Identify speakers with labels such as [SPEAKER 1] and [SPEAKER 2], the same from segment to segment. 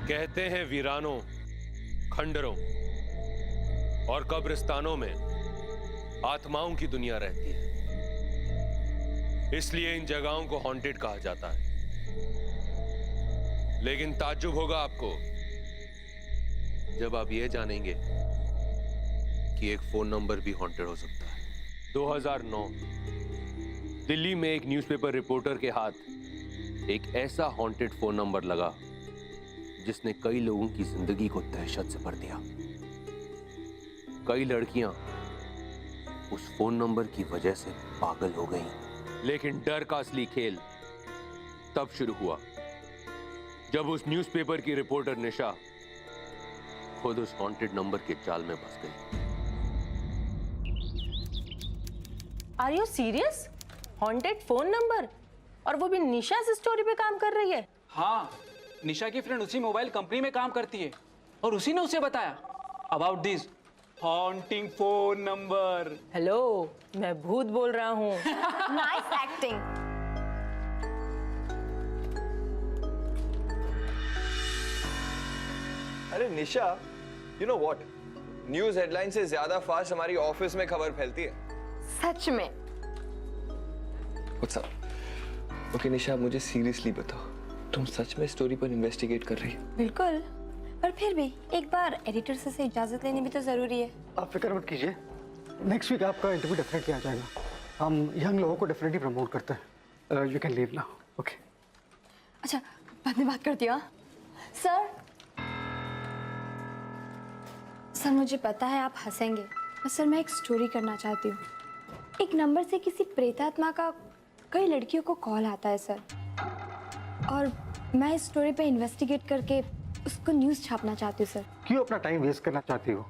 [SPEAKER 1] कहते हैं वीरानों, खंडरों और कब्रिस्तानों में आत्माओं की दुनिया रहती है, इसलिए इन जगहों को हॉन्टेड कहा जाता है। लेकिन ताज्जुब होगा आपको जब आप ये जानेंगे कि एक फोन नंबर भी हॉन्टेड हो सकता है। 2009 दिल्ली में एक न्यूज़पेपर रिपोर्टर के हाथ एक ऐसा हॉन्टेड फोन नंबर लगा जिसने कई लोगों की जिंदगी को दहशत से भर दिया। कई लड़कियां उस फोन नंबर की वजह से पागल हो गईं। लेकिन डर का असली खेल तब शुरू हुआ जब उस न्यूज़पेपर की रिपोर्टर निशा खुद उस हॉन्टेड नंबर के जाल में फंस गई।
[SPEAKER 2] Are you serious? Haunted phone number, और वो भी निशा इस स्टोरी पे काम कर रही है?
[SPEAKER 3] हाँ, निशा की फ्रेंड उसी मोबाइल कंपनी में काम करती है और उसी ने उसे बताया about this haunting phone number.
[SPEAKER 2] Hello, मैं भूत बोल रहा हूँ।
[SPEAKER 4] Nice acting.
[SPEAKER 5] अरे Nisha, you know what, news headline से ज्यादा फास्ट हमारी ऑफिस में खबर फैलती है।
[SPEAKER 4] सच में?
[SPEAKER 5] What's up? ओके निशा, मुझे सीरियसली बताओ, तुम सच में स्टोरी पर इन्वेस्टिगेट कर रही हो?
[SPEAKER 4] बिल्कुल, पर फिर भी एक बार एडिटर से इजाजत लेनी भी तो जरूरी है।
[SPEAKER 6] आप फिक्र मत कीजिए, नेक्स्ट वीक आपका इंटरव्यू डेफिनेटली आ जाएगा। हम यंग लोगों को डेफिनेटली प्रमोट करते हैं। You can leave now. Okay.
[SPEAKER 4] अच्छा, बाद में बात करती हूँ। सर, मुझे पता है आप हंसेंगे, पर सर मैं एक स्टोरी करना चाहती हूँ। एक नंबर से किसी प्रेतात्मा का कई लड़कियों को कॉल आता है सर, और मैं इस स्टोरी पे इन्वेस्टिगेट करके उसको न्यूज़ छापना चाहती हूँ सर।
[SPEAKER 6] क्यों अपना टाइम वेस्ट करना चाहती हो?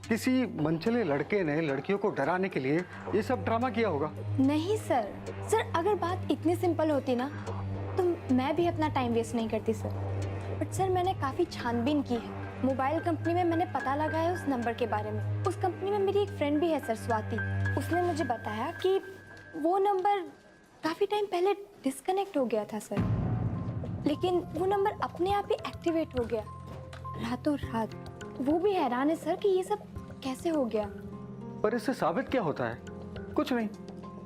[SPEAKER 6] किसी मनचले लड़के ने लड़कियों को डराने के लिए ये सब ड्रामा किया होगा।
[SPEAKER 4] नहीं सर, अगर बात इतनी सिंपल होती ना तो मैं भी अपना टाइम वेस्ट नहीं करती सर। बट सर, मैंने काफ़ी छानबीन की है। मोबाइल कंपनी में मैंने पता लगाया उस नंबर के बारे में। उस कंपनी में मेरी एक फ्रेंड भी है सर, स्वाति। उसने मुझे बताया कि वो नंबर काफ़ी टाइम पहले डिस्कनेक्ट हो गया था सर, लेकिन वो नंबर अपने आप ही एक्टिवेट हो गया रातों रात। वो भी हैरान है सर कि ये सब कैसे हो गया।
[SPEAKER 6] पर इससे साबित क्या होता है? कुछ नहीं।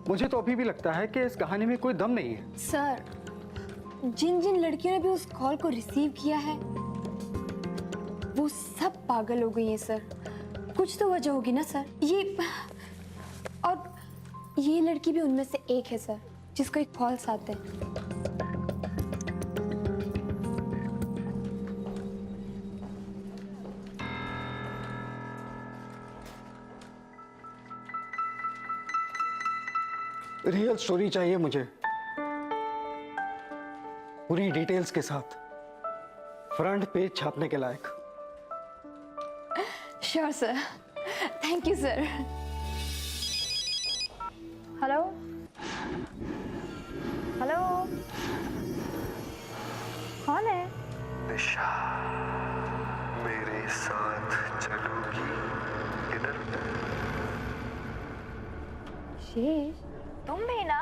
[SPEAKER 6] मुझे तो अभी भी लगता है कि इस कहानी में कोई दम नहीं है।
[SPEAKER 4] सर, जिन जिन लड़कियों ने भी उस कॉल को रिसीव किया है वो सब पागल हो गई हैं सर। कुछ तो वजह होगी ना सर। ये लड़की भी उनमें से एक है सर, जिसको एक कॉल्स आते हैं।
[SPEAKER 6] रियल स्टोरी चाहिए मुझे, पूरी डिटेल्स के साथ, फ्रंट पेज छापने के लायक।
[SPEAKER 4] Sure sir, thank you sir. Hello hello, कौन है?
[SPEAKER 7] निशा, मेरे साथ चलोगी डिनर पे?
[SPEAKER 4] शीश, तुम भी ना?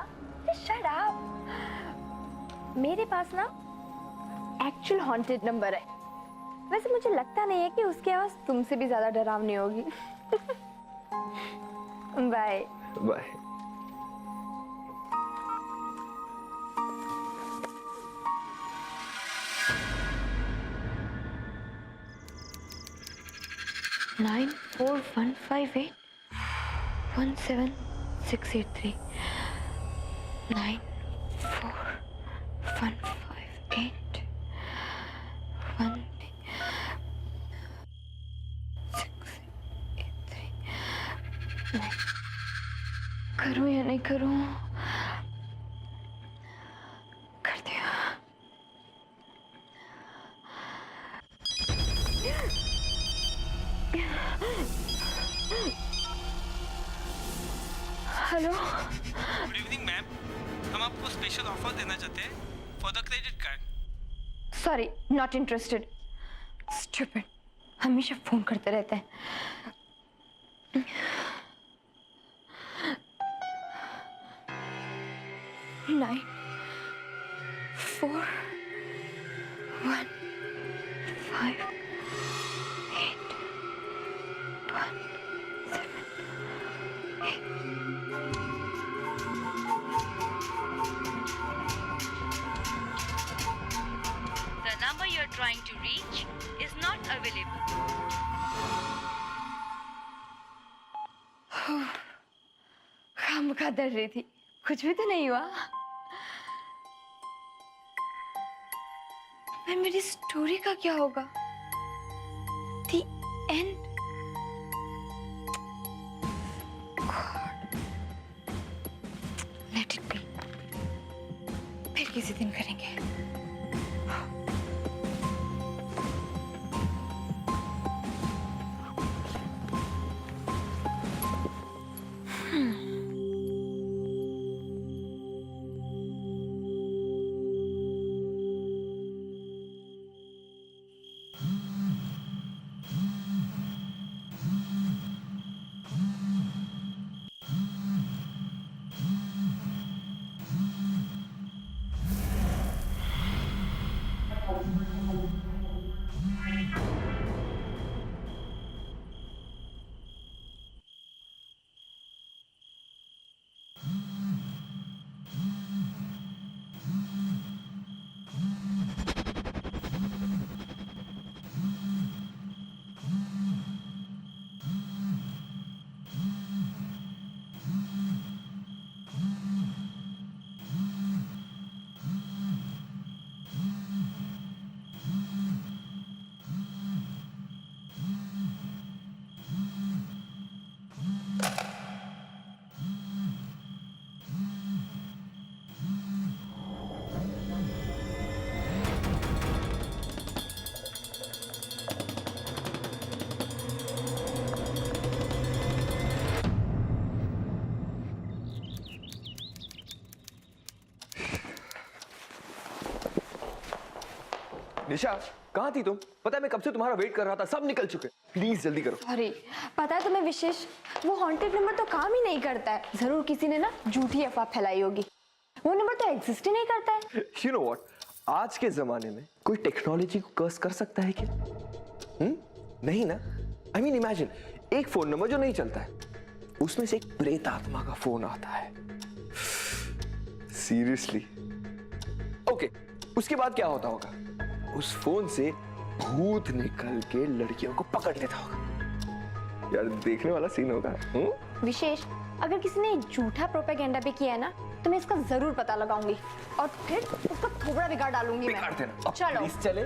[SPEAKER 4] Shut up. मेरे पास ना एक्चुअल हॉन्टेड नंबर है। वैसे मुझे लगता नहीं है कि उसकी आवाज तुमसे भी ज्यादा डरावनी होगी। Bye
[SPEAKER 5] bye.
[SPEAKER 4] नाइन 4158 17683 94158 17683। करूं या नहीं करूं? कर दिया। हेलो,
[SPEAKER 8] गुड इवनिंग मैम, हम आपको स्पेशल ऑफर देना चाहते हैं for the credit card.
[SPEAKER 4] Sorry, not interested. Stupid, हमेशा फोन करते रहते हैं। 94158 5 8 1 7
[SPEAKER 9] The number you're trying to reach is not available.
[SPEAKER 4] खामखा डर रही थी, कुछ भी तो नहीं हुआ। पर मेरी स्टोरी का क्या होगा? The end. God. Let it be. फिर किसी दिन करेंगे।
[SPEAKER 5] निशा, कहाँ थी तुम? पता है मैं कब से तुम्हारा वेट कर रहा था, सब निकल चुके। प्लीज जल्दी करो।
[SPEAKER 4] सॉरी, पता है तुम्हें विशेष, वो हॉन्टेड नंबर तो काम ही नहीं करता है। जरूर किसी ने ना झूठी अफवाह फैलाई होगी। वो नंबर तो एग्जिस्ट ही नहीं करता है।
[SPEAKER 5] You know what? आज के जमाने में कोई टेक्नोलॉजी को कर्स कर सकता है क्या? नहीं ना? I mean imagine, एक फोन नंबर जो नहीं चलता है, उसमें से एक प्रेत आत्मा का फोन आता है। सीरियसली? ओके, उसके बाद क्या होता होगा? उस फोन से भूत निकल के लड़कियों को पकड़ लेता होगा। यार देखने वाला सीन होगा।
[SPEAKER 4] विशेष, अगर किसी ने झूठा प्रोपेगेंडा भी किया है ना, तो मैं इसका जरूर पता लगाऊंगी और फिर उसका थोड़ा बिगाड़ डालूंगी मैं।
[SPEAKER 5] बिगाड़ देना। अब
[SPEAKER 4] चलो।
[SPEAKER 5] प्लीज चले।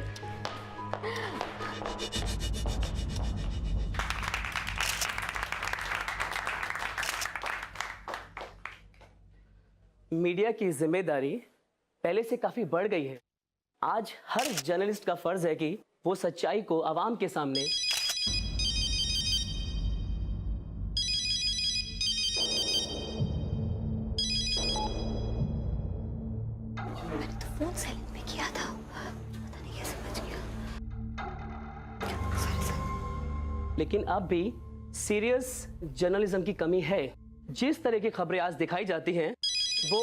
[SPEAKER 10] मीडिया की जिम्मेदारी पहले से काफी बढ़ गई है। आज हर जर्नलिस्ट का फर्ज है कि वो सच्चाई को आवाम के सामने
[SPEAKER 4] मैंने तो फोन साइलेंट में किया था, पता नहीं कैसे बच गया। सॉरी।
[SPEAKER 10] लेकिन अब भी सीरियस जर्नलिज्म की कमी है। जिस तरह की खबरें आज दिखाई जाती हैं वो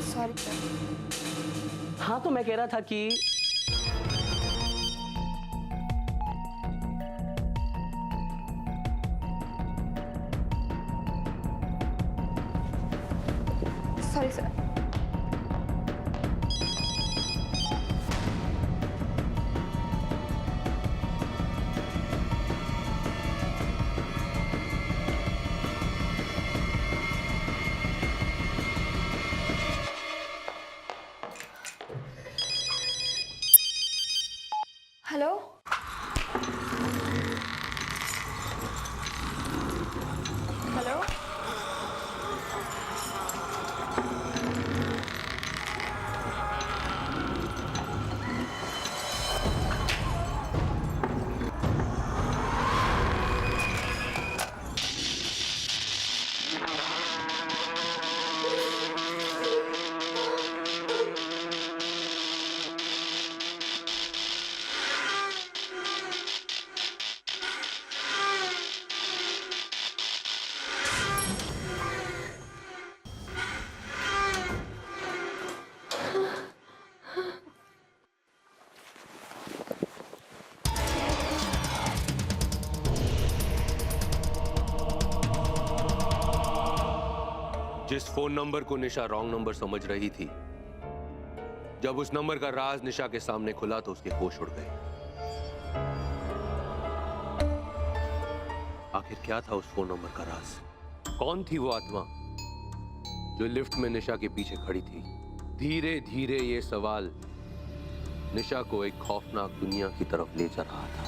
[SPEAKER 4] सॉरी सर।
[SPEAKER 10] हाँ, तो मैं कह रहा था कि
[SPEAKER 4] सॉरी सर। Hello, hello.
[SPEAKER 1] जिस फोन नंबर को निशा रॉन्ग नंबर समझ रही थी, जब उस नंबर का राज निशा के सामने खुला तो उसके होश उड़ गए। आखिर क्या था उस फोन नंबर का राज? कौन थी वो आत्मा जो लिफ्ट में निशा के पीछे खड़ी थी? धीरे धीरे ये सवाल निशा को एक खौफनाक दुनिया की तरफ ले जा रहा था।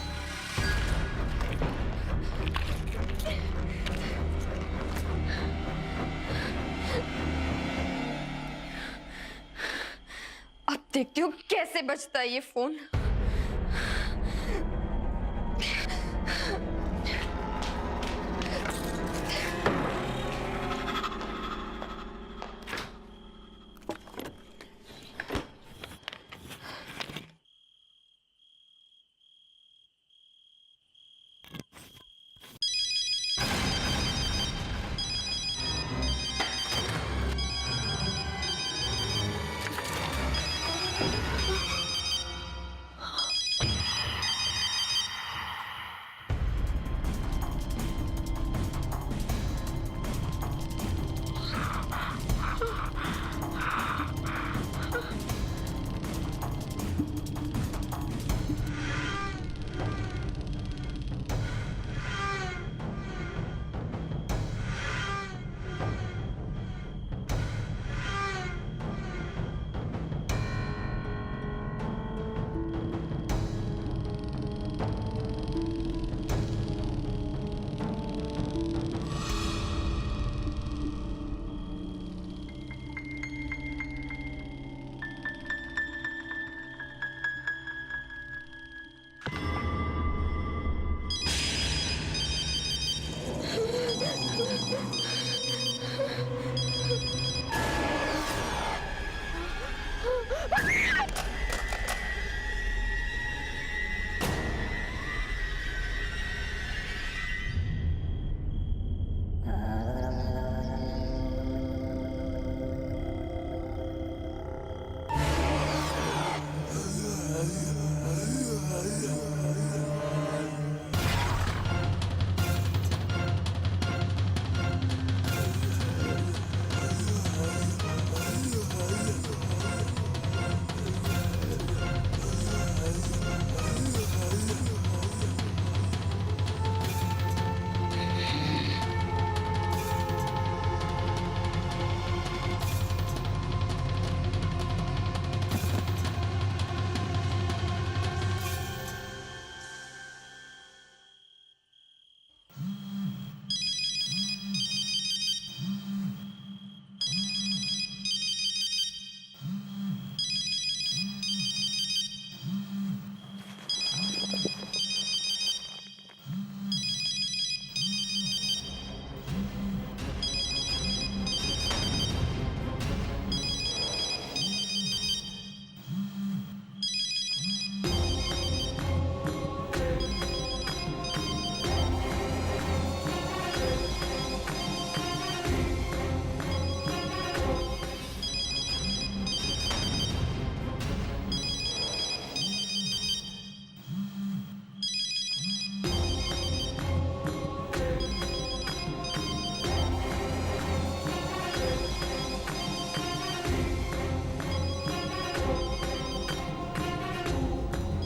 [SPEAKER 4] अब देखती हूँ कैसे बजता है ये फोन।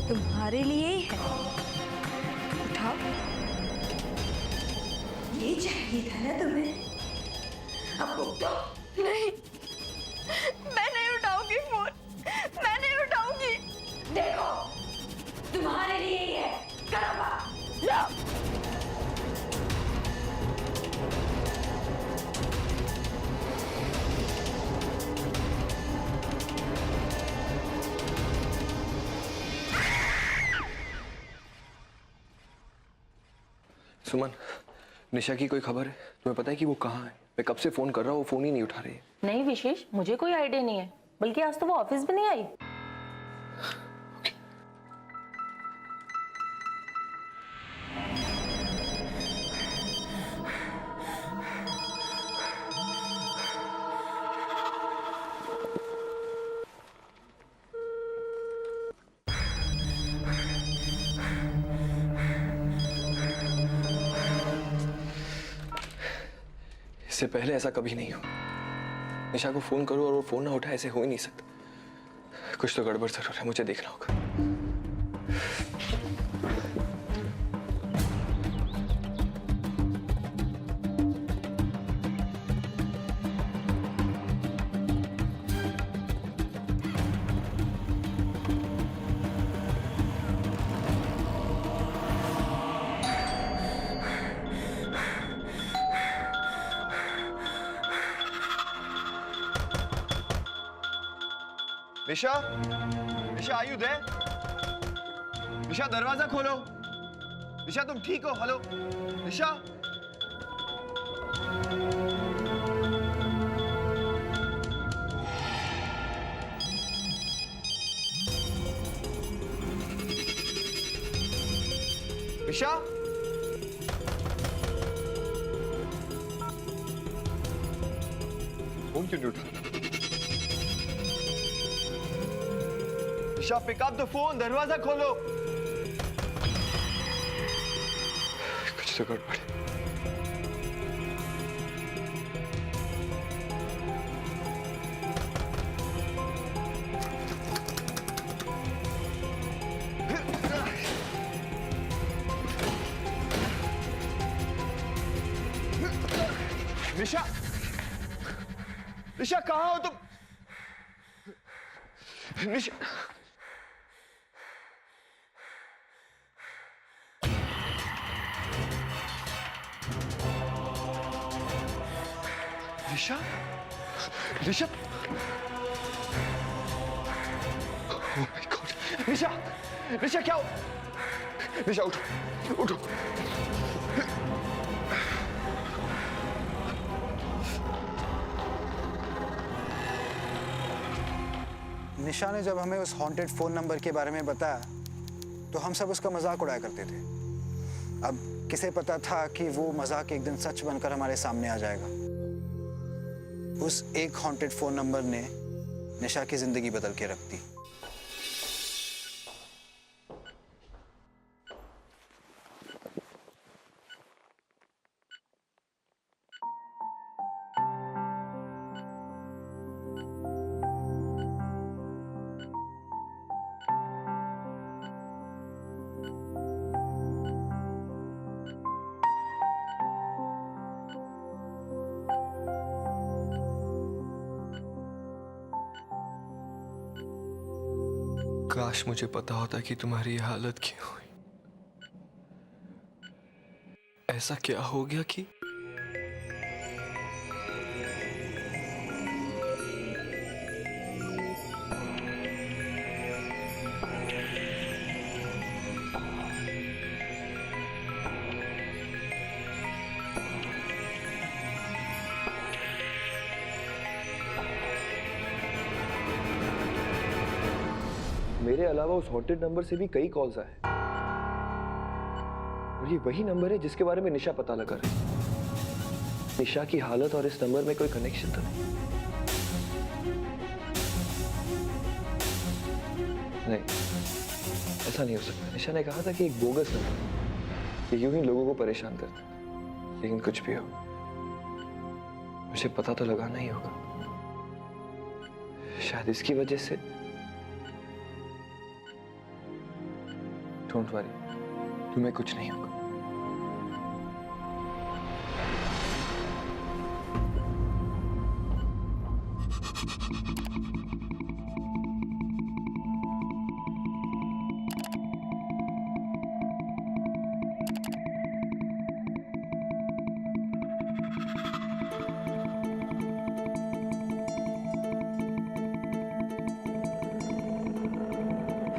[SPEAKER 11] तुम्हारे लिए ही है। उठाओ, ये चाहिए था ना तुम्हें? अब उठो।
[SPEAKER 4] नहीं, मैं नहीं उठाऊंगी फोन, मैं नहीं उठाऊंगी।
[SPEAKER 11] देखो, तुम्हारे लिए ही है। करो बात। लो।
[SPEAKER 5] सुमन, निशा की कोई खबर है? तुम्हें पता है कि वो कहाँ है? मैं कब से फोन कर रहा हूँ, वो फोन ही नहीं उठा रही है।
[SPEAKER 2] नहीं विशेष, मुझे कोई आइडिया नहीं है, बल्कि आज तो वो ऑफिस भी नहीं आई।
[SPEAKER 5] इससे पहले ऐसा कभी नहीं हुआ। निशा को फोन करूं और वो फोन ना उठाए, ऐसे हो ही नहीं सकता। कुछ तो गड़बड़ जरूर है, मुझे देखना होगा। निशा, निशा आर यू देयर? निशा दरवाजा खोलो। निशा तुम ठीक हो? हेलो निशा। निशा, फोन क्यों नहीं उठा? निशा पिक अप द फोन, दरवाजा खोलो। कुछ तो गड़बड़ है। निशा, निशा कहाँ हो तुम? निशा, निशा, निशा, ओह माय गॉड, निशा, निशा क्या हो? निशा उठो, उठो।
[SPEAKER 12] निशा ने जब हमें उस हॉन्टेड फोन नंबर के बारे में बताया तो हम सब उसका मजाक उड़ाया करते थे। अब किसे पता था कि वो मजाक एक दिन सच बनकर हमारे सामने आ जाएगा। उस एक हॉन्टेड फोन नंबर ने निशा की जिंदगी बदल के रख दी।
[SPEAKER 5] काश मुझे पता होता कि तुम्हारी ये हालत क्यों हुई। ऐसा क्या हो गया कि मेरे अलावा उस हॉन्टेड नंबर से भी कई कॉल्स आए और ये वही नंबर है जिसके बारे में निशा पता लगा रही। निशा की हालत और इस नंबर में कोई कनेक्शन तो नहीं, ऐसा नहीं हो सकता। निशा ने कहा था कि एक बोगस नंबर ये यूं ही लोगों को परेशान करता है, लेकिन कुछ भी हो मुझे पता तो लगाना ही होगा। शायद इसकी वजह से। डोंट वरी, तुम्हें कुछ नहीं होगा।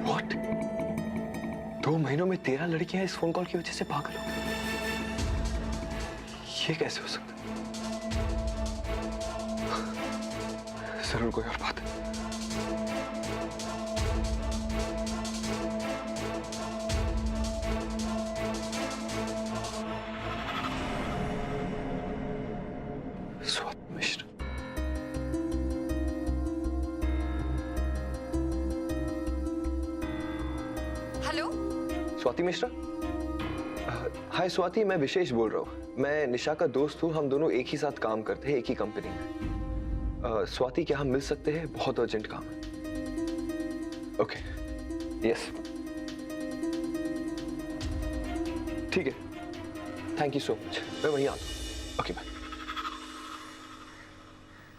[SPEAKER 5] What? 2 महीनों में 13 लड़कियां इस फोन कॉल की वजह से पागल हो गई। ये कैसे हो सकता है? जरूर कोई और बात है। स्वाति मिश्रा।
[SPEAKER 11] हेलो,
[SPEAKER 5] स्वाति मिश्रा। हाय स्वाति, मैं विशेष बोल रहा हूँ। मैं निशा का दोस्त हूँ। हम दोनों एक ही साथ काम करते हैं, एक ही कंपनी में। स्वाति, क्या हम मिल सकते हैं? बहुत अर्जेंट काम है। ओके, यस, ठीक है, थैंक यू सो मच, मैं वहीं आता हूँ। Okay, bye.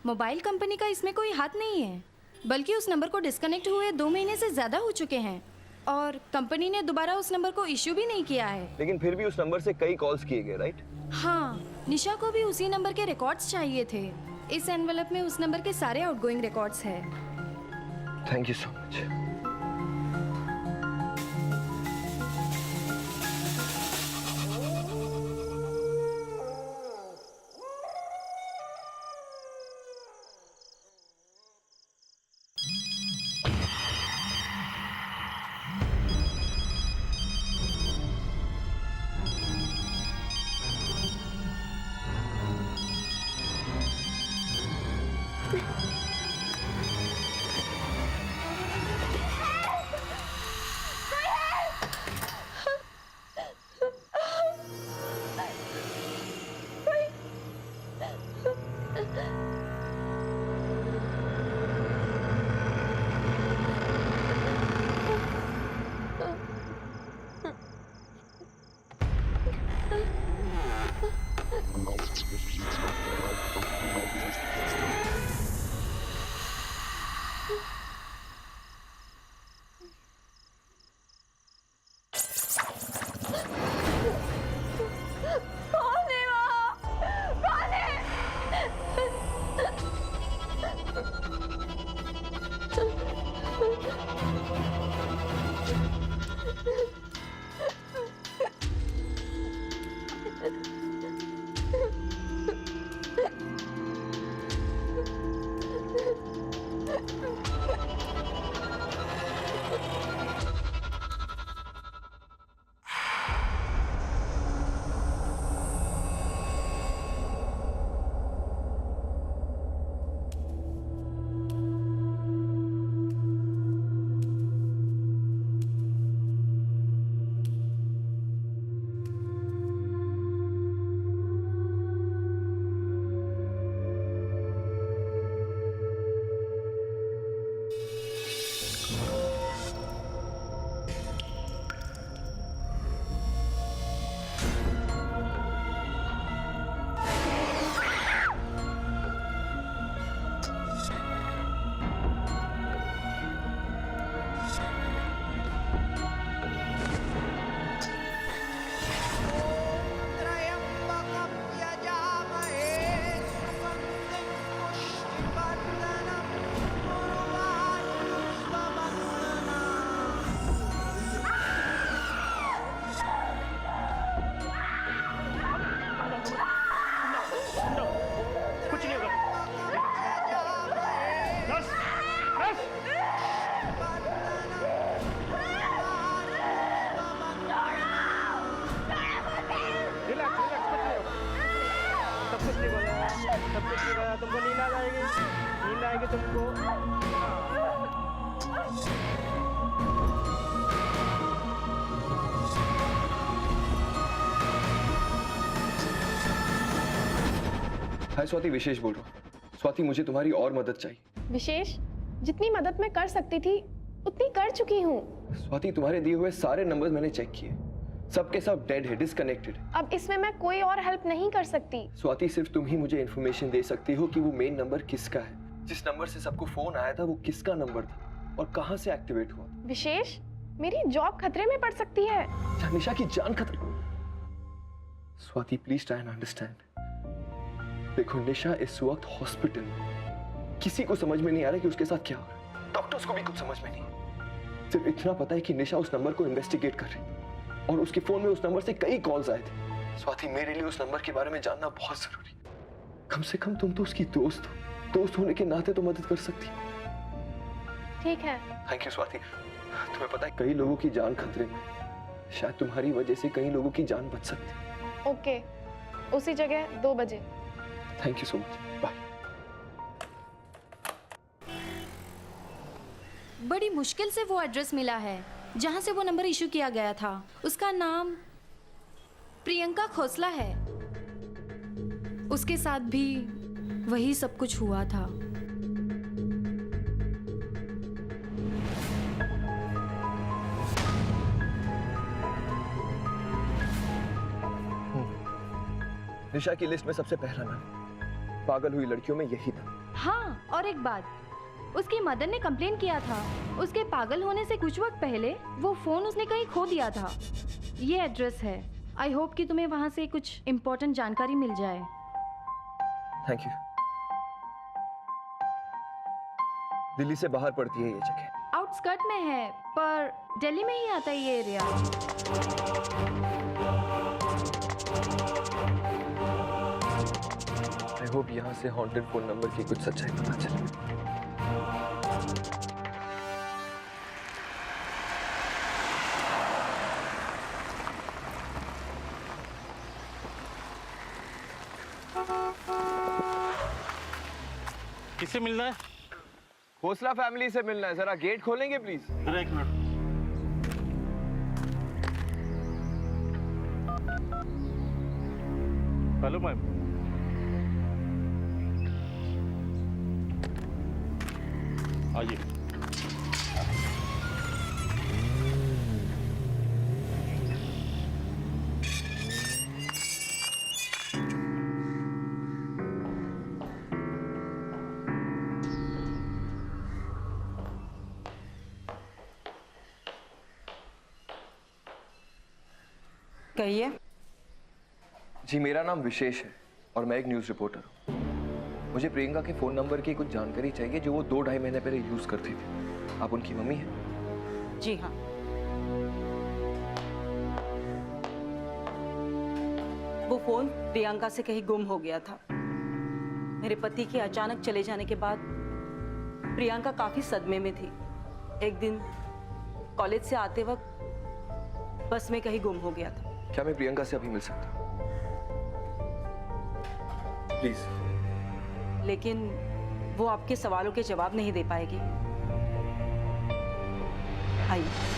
[SPEAKER 11] मोबाइल कंपनी का इसमें कोई हाथ नहीं है, बल्कि उस नंबर को डिस्कनेक्ट हुए 2 महीने से ज़्यादा हो चुके हैं और कंपनी ने दोबारा उस नंबर को इश्यू भी नहीं किया है।
[SPEAKER 5] लेकिन फिर भी उस नंबर से कई कॉल्स किए गए, राइट?
[SPEAKER 11] हाँ, निशा को भी उसी नंबर के रिकॉर्ड्स चाहिए थे। इस एनवेलप में उस नंबर के सारे आउटगोइंग रिकॉर्ड्स हैं।
[SPEAKER 5] Thank you so much.
[SPEAKER 10] तुमको नींद आ जाएगी, नींद आएगी तुमको।
[SPEAKER 5] हाय स्वाति, विशेष बोल रहा हूँ। स्वाति, मुझे तुम्हारी और मदद चाहिए।
[SPEAKER 2] विशेष, जितनी मदद मैं कर सकती थी उतनी कर चुकी हूँ।
[SPEAKER 5] स्वाति, तुम्हारे दिए हुए सारे नंबर्स मैंने चेक किए, सबके सब डेड है, डिस्कनेक्टेड।
[SPEAKER 2] अब इसमें मैं कोई और हेल्प नहीं कर सकती।
[SPEAKER 5] स्वाति, सिर्फ तुम ही मुझे इन्फॉर्मेशन दे सकती हो कि वो मेन नंबर किसका है, जिस नंबर से सबको फोन आया था वो किसका नंबर था और कहां से एक्टिवेट हुआ।
[SPEAKER 2] विशेष, मेरी जॉब खतरे में पड़ सकती है।
[SPEAKER 5] निशा की जान खतरे। Swati, please try and understand. देखो, निशा इस वक्त हॉस्पिटल में, किसी को समझ में नहीं आ रहा कि उसके साथ क्या हो रहा है। डॉक्टर्स को भी कुछ समझ में नहीं। सिर्फ इतना पता है कि निशा उस नंबर को इन्वेस्टिगेट कर रही है और उसके फोन में उस नंबर से कई कॉल्स आए थे। स्वाति, मेरे लिए उस नंबर के बारे में जानना बहुत जरूरी है। कम से कम तुम तो उसकी दोस्त हो, दोस्त होने के नाते तो मदद कर सकती हो।
[SPEAKER 2] ठीक है।
[SPEAKER 5] Thank you Swati. तुम्हें पता है, कई लोगों की जान खतरे में, शायद तुम्हारी वजह से कई लोगों की जान बच सकती।
[SPEAKER 2] ओके, उसी जगह 2 बजे।
[SPEAKER 5] Thank you so much, bye.
[SPEAKER 11] बड़ी मुश्किल से वो एड्रेस मिला है जहां से वो नंबर इशू किया गया था। उसका नाम प्रियंका खोसला है। उसके साथ भी वही सब कुछ हुआ था।
[SPEAKER 5] निशा की लिस्ट में सबसे पहला नाम पागल हुई लड़कियों में यही था।
[SPEAKER 11] हाँ, और एक बात, उसकी मदर ने कंप्लेन किया था उसके पागल होने से कुछ वक्त पहले वो फोन उसने कहीं खो दिया था। ये एड्रेस है। आई होप कि तुम्हें वहां से कुछ इम्पोर्टेंट जानकारी मिल जाए।
[SPEAKER 5] Thank you. दिल्ली से बाहर पड़ती है ये जगह?
[SPEAKER 11] आउटस्कर्ट में है, पर दिल्ली में ही आता है ये एरिया।
[SPEAKER 5] आई होप यहाँ से हॉन्टेड फोन नंबर की कुछ सच्चाई पता चले।
[SPEAKER 13] किससे मिलना है?
[SPEAKER 5] खोसला फैमिली से मिलना है। जरा गेट खोलेंगे प्लीज?
[SPEAKER 13] जरा एक मिनट। Hello ma'am. आइए।
[SPEAKER 2] कहिए।
[SPEAKER 5] जी मेरा नाम विशेष है और मैं एक न्यूज़ रिपोर्टर हूँ। मुझे प्रियंका के फ़ोन नंबर की कुछ जानकारी चाहिए जो वो 2-2.5 महीने पहले यूज़ करती थी। आप उनकी मम्मी हैं?
[SPEAKER 2] जी हाँ। वो फोन प्रियंका से कहीं गुम हो गया था। मेरे पति के अचानक चले जाने के बाद प्रियंका काफी सदमे में थी। एक दिन कॉलेज से आते वक्त बस में कहीं गुम हो गया था।
[SPEAKER 5] क्या मैं प्रियंका से अभी मिल सकता हूँ? प्लीज।
[SPEAKER 2] लेकिन वो आपके सवालों के जवाब नहीं दे पाएगी। आइए।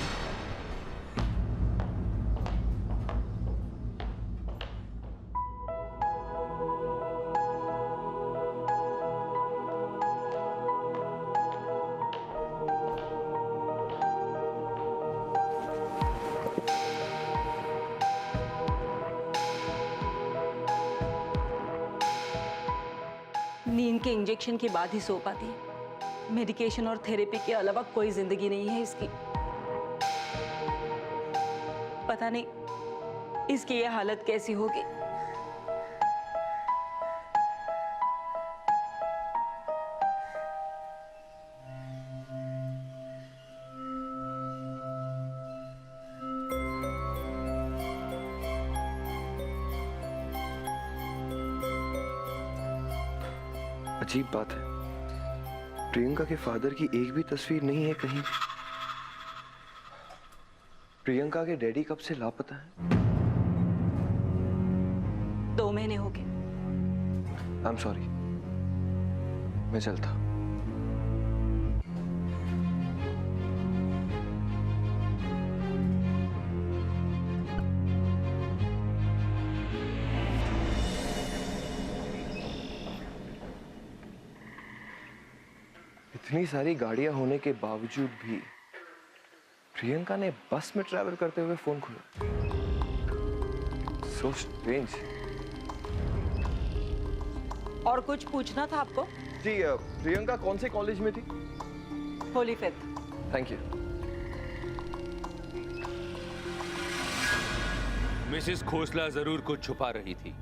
[SPEAKER 2] नींद के इंजेक्शन के बाद ही सो पाती। मेडिकेशन और थेरेपी के अलावा कोई जिंदगी नहीं है इसकी। पता नहीं इसकी ये हालत कैसी होगी।
[SPEAKER 5] अजीब बात है, प्रियंका के फादर की एक भी तस्वीर नहीं है कहीं। प्रियंका के डैडी कब से लापता है?
[SPEAKER 2] 2 महीने हो गए।
[SPEAKER 5] आई एम सॉरी, मैं चलता। इतनी सारी गाड़ियां होने के बावजूद भी प्रियंका ने बस में ट्रैवल करते हुए फोन खोला। So strange.
[SPEAKER 2] और कुछ पूछना था आपको?
[SPEAKER 5] जी प्रियंका कौन से कॉलेज में थी?
[SPEAKER 2] Holi faith.
[SPEAKER 5] Thank you.
[SPEAKER 1] Mrs Khosla जरूर कुछ छुपा रही थी,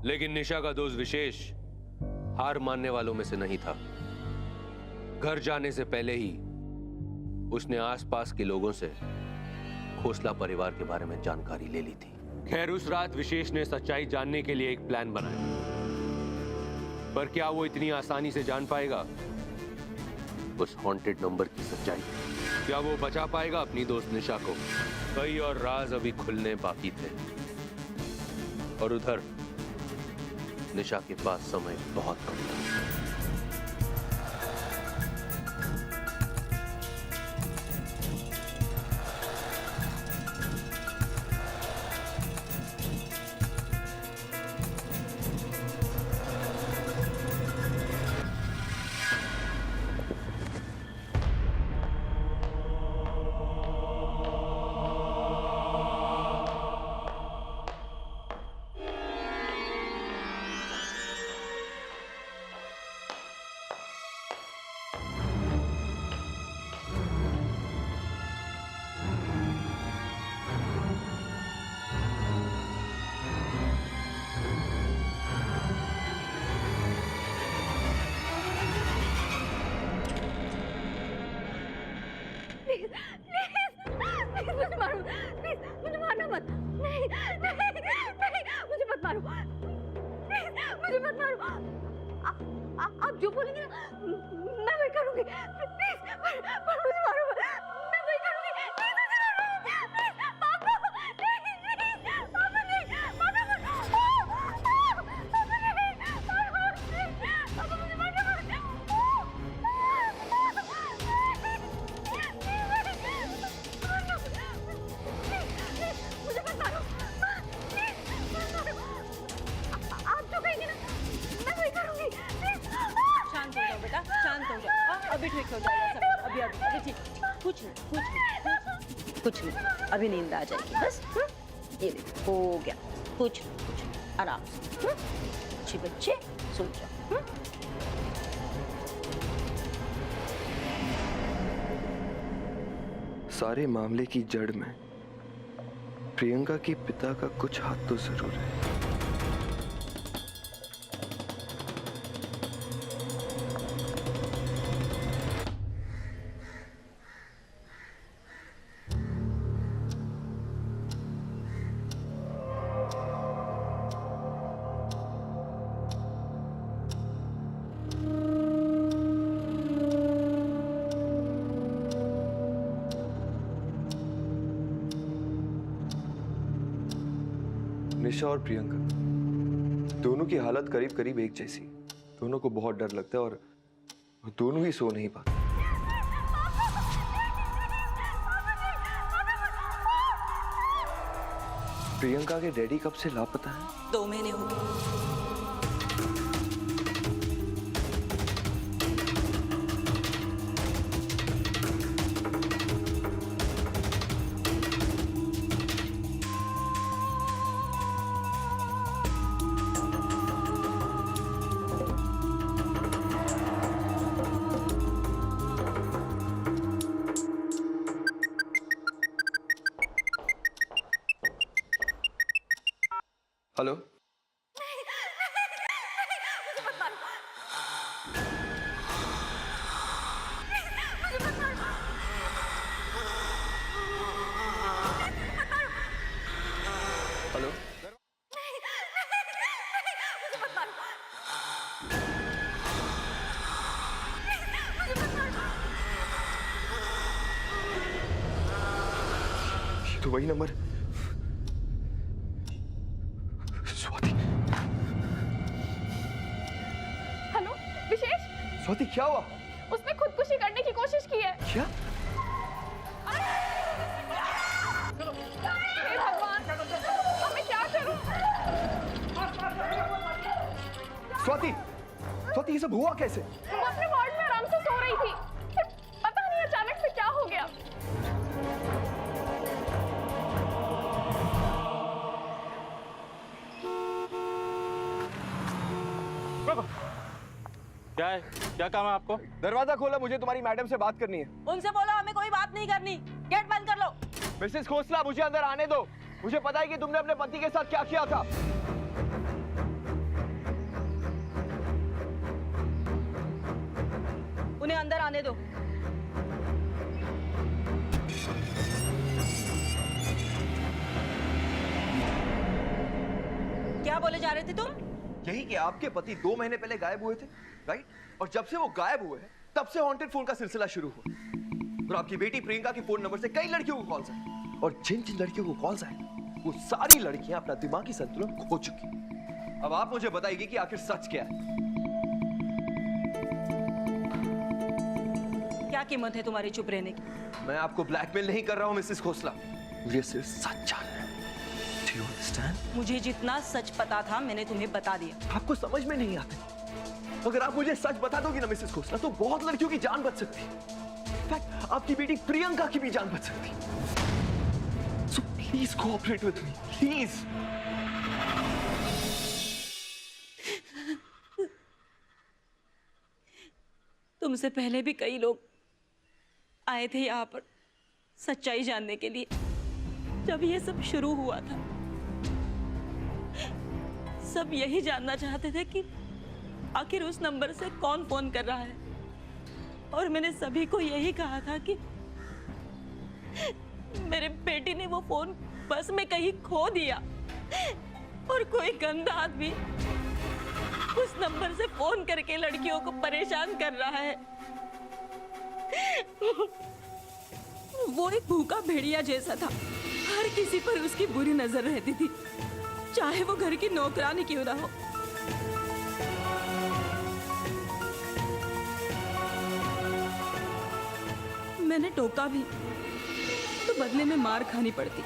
[SPEAKER 1] लेकिन निशा का दोस्त विशेष हार मानने वालों में से नहीं था। घर जाने से पहले ही उसने आसपास के लोगों से खोसला परिवार के बारे में जानकारी ले ली थी। खैर, उस रात विशेष ने सच्चाई जानने के लिए एक प्लान बनाया, पर क्या वो इतनी आसानी से जान पाएगा उस हॉन्टेड नंबर की सच्चाई? क्या वो बचा पाएगा अपनी दोस्त निशा को? कई और राज अभी खुलने बाकी थे, और उधर निशा के पास समय बहुत कम था।
[SPEAKER 11] प्लीज प्लीज मुझे मारो, प्लीज मुझे मारना मत, नहीं नहीं नहीं मुझे मत मारो, प्लीज मुझे मत मारो। आप जो बोलेंगे ना मैं वही करूंगी, प्लीज पर मुझे मारो मत, मैं वही करूंगी, प्लीज मुझे मारो, प्लीज पापा नहीं पापा नहीं, पापा मत, पापा नहीं, पापा मुझे मारना मत, मुझे मत मारो, आप जो कहेंगे ना मैं वही करूंगी,
[SPEAKER 2] शांत हो जाओ बेटा, शांत हो जाओ। अभी ठीक हो जाएगा सब, अभी ठीक, कुछ नहीं, अभी नींद आ जाएगी बस। ये देखो हो गया, कुछ नहीं, आराम से। अच्छे बच्चे सो जाओ।
[SPEAKER 5] सारे मामले की जड़ में प्रियंका के पिता का कुछ हाथ तो जरूर है। निशा और प्रियंका दोनों की हालत करीब करीब एक जैसी। दोनों को बहुत डर लगता है और दोनों ही सो नहीं पाते। प्रियंका के डैडी कब से लापता है?
[SPEAKER 2] 2 महीने हो गए।
[SPEAKER 5] हेलो, हेलो, ये तो वही नंबर। स्वाति क्या हुआ?
[SPEAKER 11] उसने खुदकुशी करने की कोशिश की है।
[SPEAKER 5] क्या?
[SPEAKER 11] हे भगवान, अब मैं क्या करूं?
[SPEAKER 5] स्वाति, स्वाति ये सब हुआ कैसे?
[SPEAKER 11] वो अपने वार्ड में आराम से सो रही थी, फिर पता नहीं अचानक से क्या हो गया।
[SPEAKER 13] क्या है? क्या काम है आपको?
[SPEAKER 5] दरवाजा खोला, मुझे तुम्हारी मैडम से बात करनी है।
[SPEAKER 2] उनसे बोलो हमें कोई बात नहीं करनी, गेट बंद कर लो।
[SPEAKER 5] मिसेस खोसला, मुझे अंदर आने दो। मुझे पता है कि तुमने अपने पति के साथ क्या किया था।
[SPEAKER 2] उन्हें अंदर आने दो। क्या बोले जा रहे थे तुम?
[SPEAKER 5] यही कि आपके पति 2 महीने पहले गायब हुए थे, राइट? और जब से वो गायब हुए हैं तब से हॉन्टेड फोन का सिलसिला शुरू हुआ। और आपकी बेटी प्रियंका के फोन नंबर से कई लड़कियों को कॉल्स आए, और जिन जिन लड़कियों को कॉल्स आए वो सारी लड़कियां अपना दिमागी संतुलन खो चुकी। अब आप मुझे बताइए कि आखिर सच क्या है?
[SPEAKER 2] क्या कीमत है तुम्हारी चुप रहने की?
[SPEAKER 5] मैं आपको ब्लैकमेल नहीं कर रहा हूं मिसेस खोसला, मुझे सिर्फ सच जानना है। Do you understand?
[SPEAKER 2] मुझे जितना सच पता था मैंने तुम्हें बता दिया।
[SPEAKER 5] आपको समझ में नहीं आता। अगर आप मुझे सच बता दोगी ना मिसेस खोसला, तो बहुत लड़कियों की जान बच सकती है। इनफैक्ट आपकी बेटी प्रियंका की भी जान बच सकती है। So please cooperate with me, please.
[SPEAKER 2] तुमसे पहले भी कई लोग आए थे यहाँ पर सच्चाई जानने के लिए। जब ये सब शुरू हुआ था सब यही जानना चाहते थे कि आखिर उस नंबर से कौन फोन कर रहा है, और मैंने सभी को यही कहा था कि मेरे बेटे ने वो फोन बस में कहीं खो दिया और कोई गंदा आदमी उस नंबर से फोन करके लड़कियों को परेशान कर रहा है। वो एक भूखा भेड़िया जैसा था, हर किसी पर उसकी बुरी नजर रहती थी, चाहे वो घर की नौकरानी क्यों ना हो। मैंने टोका भी तो बदले में मार खानी पड़ती।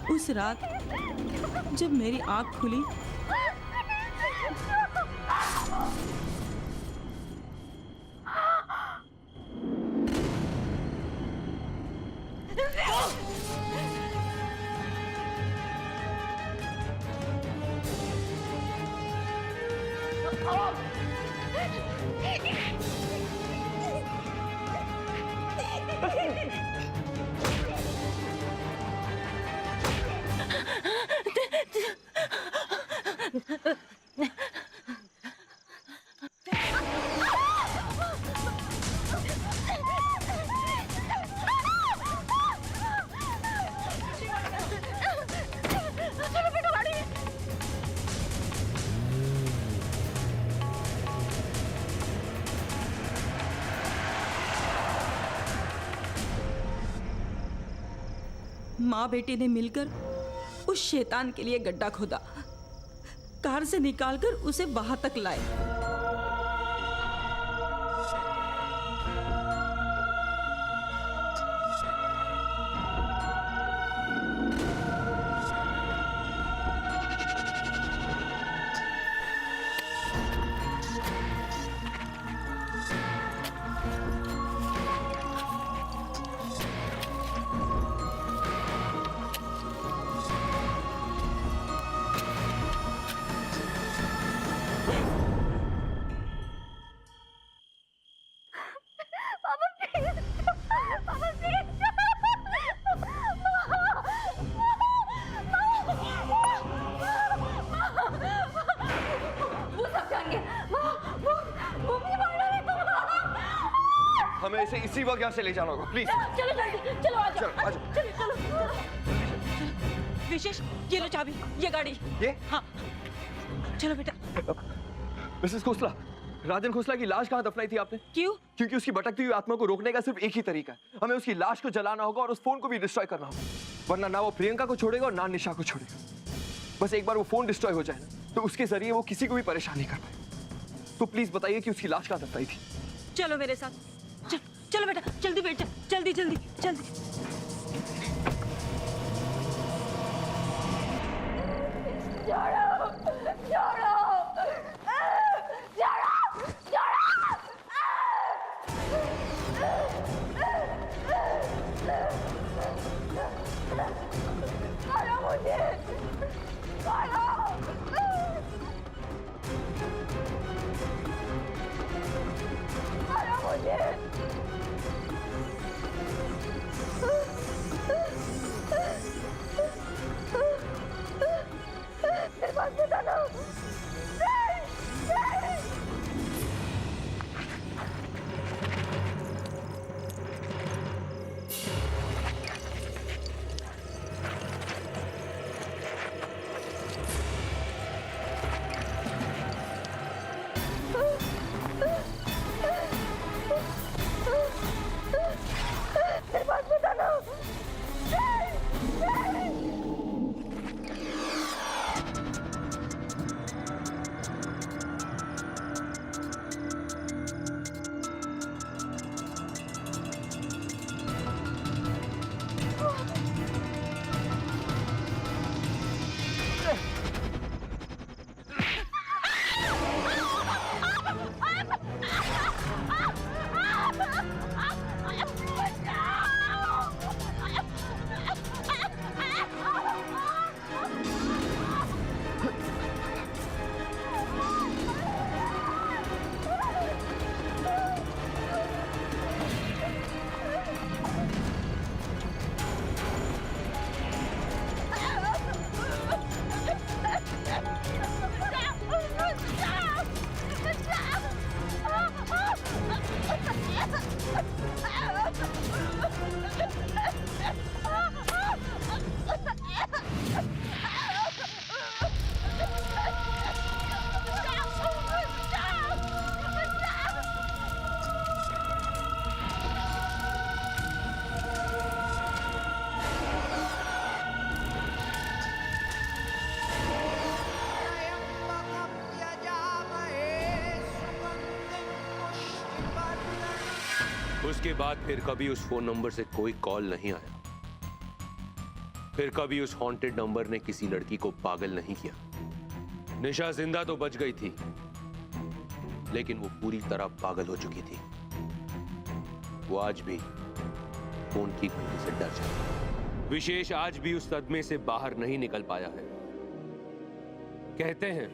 [SPEAKER 2] उस रात जब मेरी आंख खुली माँ बेटी ने मिलकर उस शैतान के लिए गड्ढा खोदा, कार से निकालकर उसे वहां तक लाए।
[SPEAKER 5] हमें इसे इसी वक्त यहाँ से ले जाना होगा, प्लीज।
[SPEAKER 2] चलो जल्दी, चलो आजा, चलो चलो विशेष, ये लो चाबी, ये गाड़ी।
[SPEAKER 5] ये?
[SPEAKER 2] हाँ, चलो बेटा।
[SPEAKER 5] मिसेस खोसला, राजन खोसला की लाश कहाँ दफनाई थी आपने?
[SPEAKER 2] क्यों?
[SPEAKER 5] क्योंकि उसकी भटकती हुई आत्मा को रोकने का सिर्फ एक ही तरीका है, हमें उसकी लाश को जलाना होगा और उस फोन को भी डिस्ट्रॉय करना होगा, वरना ना वो प्रियंका को छोड़ेगा और ना निशा को छोड़ेगा। बस एक बार वो फोन डिस्ट्रॉय हो जाए ना, तो उसके जरिए वो किसी को भी परेशान नहीं कर पाए। तो प्लीज बताइए कि उसकी लाश कहाँ दफनाई थी?
[SPEAKER 2] चलो मेरे साथ, चलो बेटा, जल्दी बेटा, जल्दी जल्दी जल्दी। छोड़ो, छोड़ो, मुझे, मेरे पास
[SPEAKER 1] उसके बाद फिर कभी उस फोन नंबर से कोई कॉल नहीं आया। फिर कभी उस हॉन्टेड नंबर ने किसी लड़की को पागल नहीं किया। निशा जिंदा तो बच गई थी, लेकिन वो पूरी तरह पागल हो चुकी थी। वो आज भी फोन की घंटी से डर जाती है। विशेष आज भी उस सदमे से बाहर नहीं निकल पाया है। कहते हैं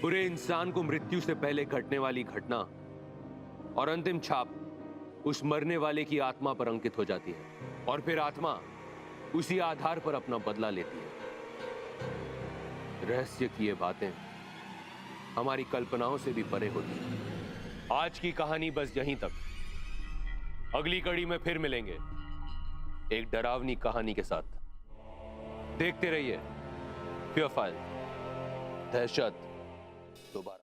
[SPEAKER 1] बुरे इंसान को मृत्यु से पहले घटने वाली घटना और अंतिम छाप उस मरने वाले की आत्मा पर अंकित हो जाती है, और फिर आत्मा उसी आधार पर अपना बदला लेती है। रहस्य की ये बातें हमारी कल्पनाओं से भी परे होती हैं। आज की कहानी बस यहीं तक। अगली कड़ी में फिर मिलेंगे एक डरावनी कहानी के साथ। देखते रहिए फियर फाइल, दहशत दोबारा।